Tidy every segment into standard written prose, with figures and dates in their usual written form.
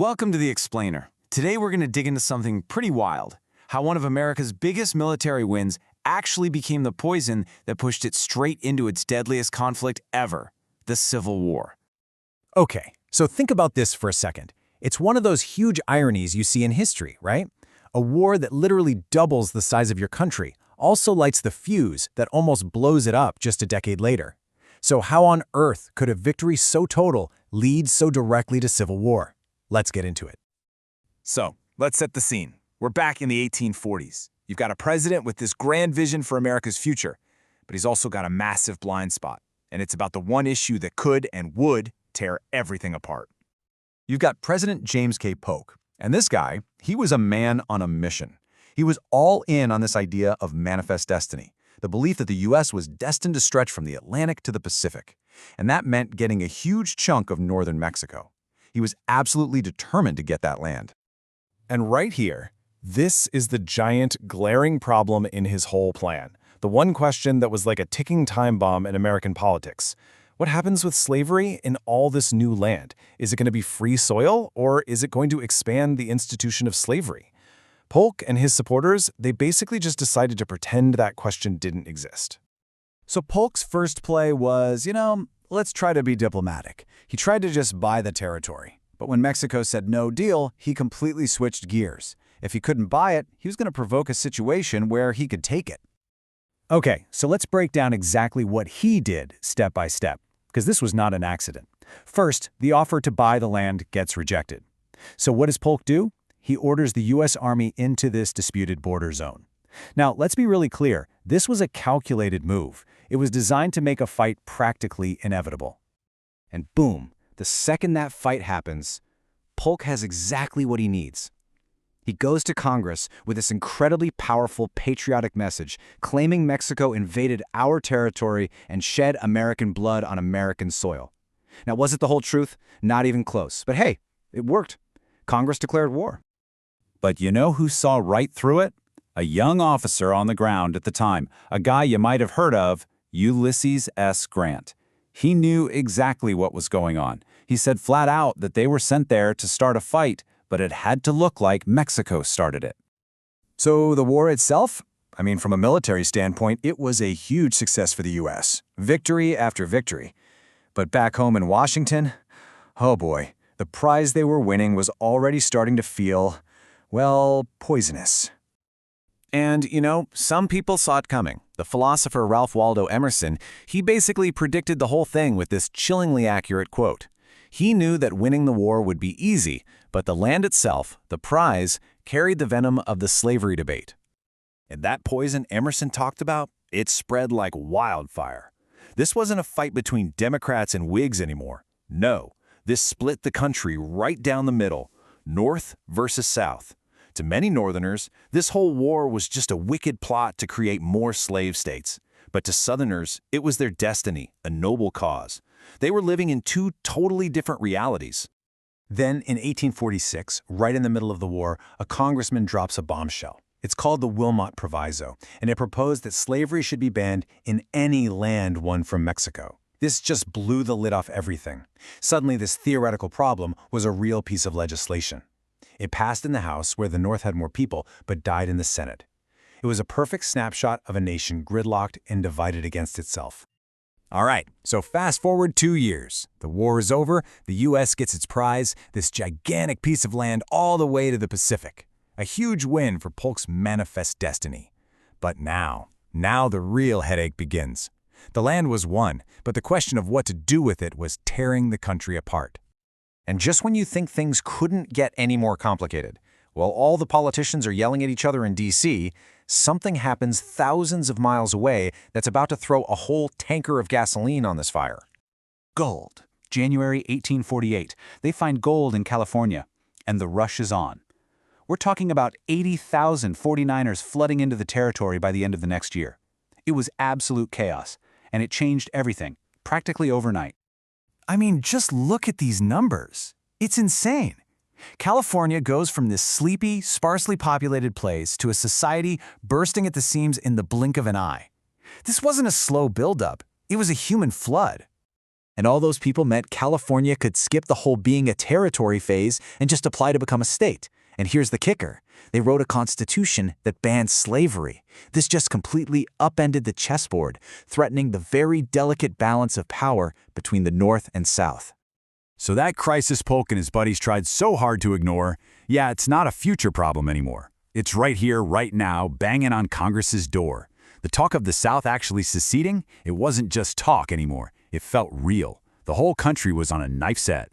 Welcome to The Explainer. Today we're going to dig into something pretty wild. How one of America's biggest military wins actually became the poison that pushed it straight into its deadliest conflict ever, the Civil War. Okay, so think about this for a second. It's one of those huge ironies you see in history, right? A war that literally doubles the size of your country also lights the fuse that almost blows it up just a decade later. So how on earth could a victory so total lead so directly to civil war? Let's get into it. So, let's set the scene. We're back in the 1840s. You've got a president with this grand vision for America's future, but he's also got a massive blind spot, and it's about the one issue that could and would tear everything apart. You've got President James K. Polk, and this guy, he was a man on a mission. He was all in on this idea of manifest destiny, the belief that the U.S. was destined to stretch from the Atlantic to the Pacific, and that meant getting a huge chunk of northern Mexico. He was absolutely determined to get that land. And right here, this is the giant, glaring problem in his whole plan. The one question that was like a ticking time bomb in American politics. What happens with slavery in all this new land? Is it going to be free soil, or is it going to expand the institution of slavery? Polk and his supporters, they basically just decided to pretend that question didn't exist. So Polk's first play was, let's try to be diplomatic. He tried to just buy the territory. But when Mexico said no deal, he completely switched gears. If he couldn't buy it, he was going to provoke a situation where he could take it. Okay, so let's break down exactly what he did step by step, because this was not an accident. First, the offer to buy the land gets rejected. So what does Polk do? He orders the U.S. Army into this disputed border zone. Now, let's be really clear. This was a calculated move. It was designed to make a fight practically inevitable. And boom, the second that fight happens, Polk has exactly what he needs. He goes to Congress with this incredibly powerful patriotic message claiming Mexico invaded our territory and shed American blood on American soil. Now, was it the whole truth? Not even close. But hey, it worked. Congress declared war. But you know who saw right through it? A young officer on the ground at the time, a guy you might have heard of, Ulysses S. Grant. He knew exactly what was going on. He said flat out that they were sent there to start a fight, but it had to look like Mexico started it. So the war itself? From a military standpoint, it was a huge success for the U.S. Victory after victory. But back home in Washington, oh boy, the prize they were winning was already starting to feel, well, poisonous. And, some people saw it coming. The philosopher Ralph Waldo Emerson, he basically predicted the whole thing with this chillingly accurate quote. He knew that winning the war would be easy, but the land itself, the prize, carried the venom of the slavery debate. And that poison Emerson talked about, it spread like wildfire. This wasn't a fight between Democrats and Whigs anymore. No, this split the country right down the middle, North versus South. To many Northerners, this whole war was just a wicked plot to create more slave states. But to Southerners, it was their destiny, a noble cause. They were living in two totally different realities. Then, in 1846, right in the middle of the war, a congressman drops a bombshell. It's called the Wilmot Proviso, and it proposed that slavery should be banned in any land won from Mexico. This just blew the lid off everything. Suddenly, this theoretical problem was a real piece of legislation. It passed in the House, where the North had more people, but died in the Senate. It was a perfect snapshot of a nation gridlocked and divided against itself. All right, so fast forward 2 years. The war is over, the U.S. gets its prize, this gigantic piece of land all the way to the Pacific. A huge win for Polk's manifest destiny. But now the real headache begins. The land was won, but the question of what to do with it was tearing the country apart. And just when you think things couldn't get any more complicated, while all the politicians are yelling at each other in D.C., something happens thousands of miles away that's about to throw a whole tanker of gasoline on this fire. Gold. January 1848. They find gold in California, and the rush is on. We're talking about 80,000 49ers flooding into the territory by the end of the next year. It was absolute chaos, and it changed everything, practically overnight. Just look at these numbers. It's insane. California goes from this sleepy, sparsely populated place to a society bursting at the seams in the blink of an eye. This wasn't a slow buildup. It was a human flood. And all those people meant California could skip the whole being a territory phase and just apply to become a state. And here's the kicker. They wrote a constitution that banned slavery. This just completely upended the chessboard, threatening the very delicate balance of power between the North and South. So that crisis Polk and his buddies tried so hard to ignore, yeah, it's not a future problem anymore. It's right here, right now, banging on Congress's door. The talk of the South actually seceding, it wasn't just talk anymore. It felt real. The whole country was on a knife's edge.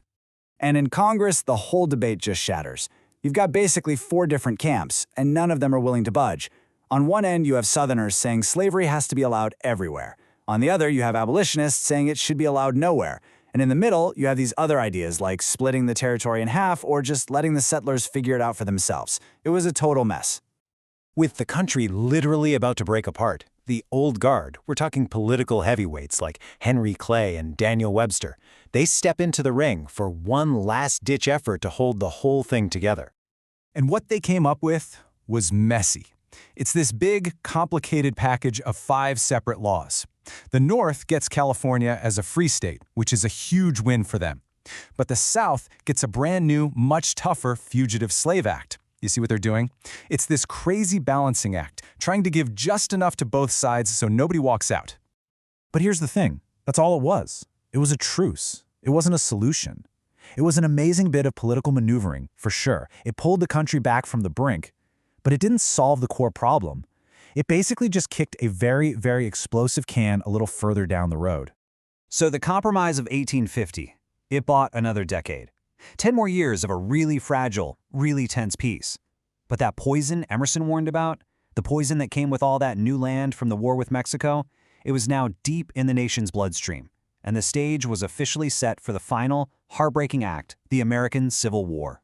And in Congress, the whole debate just shatters. You've got basically 4 different camps, and none of them are willing to budge. On one end, you have Southerners saying slavery has to be allowed everywhere. On the other, you have abolitionists saying it should be allowed nowhere. And in the middle, you have these other ideas like splitting the territory in half or just letting the settlers figure it out for themselves. It was a total mess. With the country literally about to break apart, the old guard, we're talking political heavyweights like Henry Clay and Daniel Webster, they step into the ring for one last-ditch effort to hold the whole thing together. And what they came up with was messy. It's this big, complicated package of 5 separate laws. The North gets California as a free state, which is a huge win for them. But the South gets a brand new, much tougher Fugitive Slave Act. You see what they're doing? It's this crazy balancing act, trying to give just enough to both sides so nobody walks out. But here's the thing. That's all it was. It was a truce. It wasn't a solution. It was an amazing bit of political maneuvering, for sure. It pulled the country back from the brink, but it didn't solve the core problem. It basically just kicked a very, very explosive can a little further down the road. So the Compromise of 1850, it bought another decade. 10 more years of a really fragile, really tense peace. But that poison Emerson warned about, the poison that came with all that new land from the war with Mexico, it was now deep in the nation's bloodstream, and the stage was officially set for the final, heartbreaking act, the American Civil War.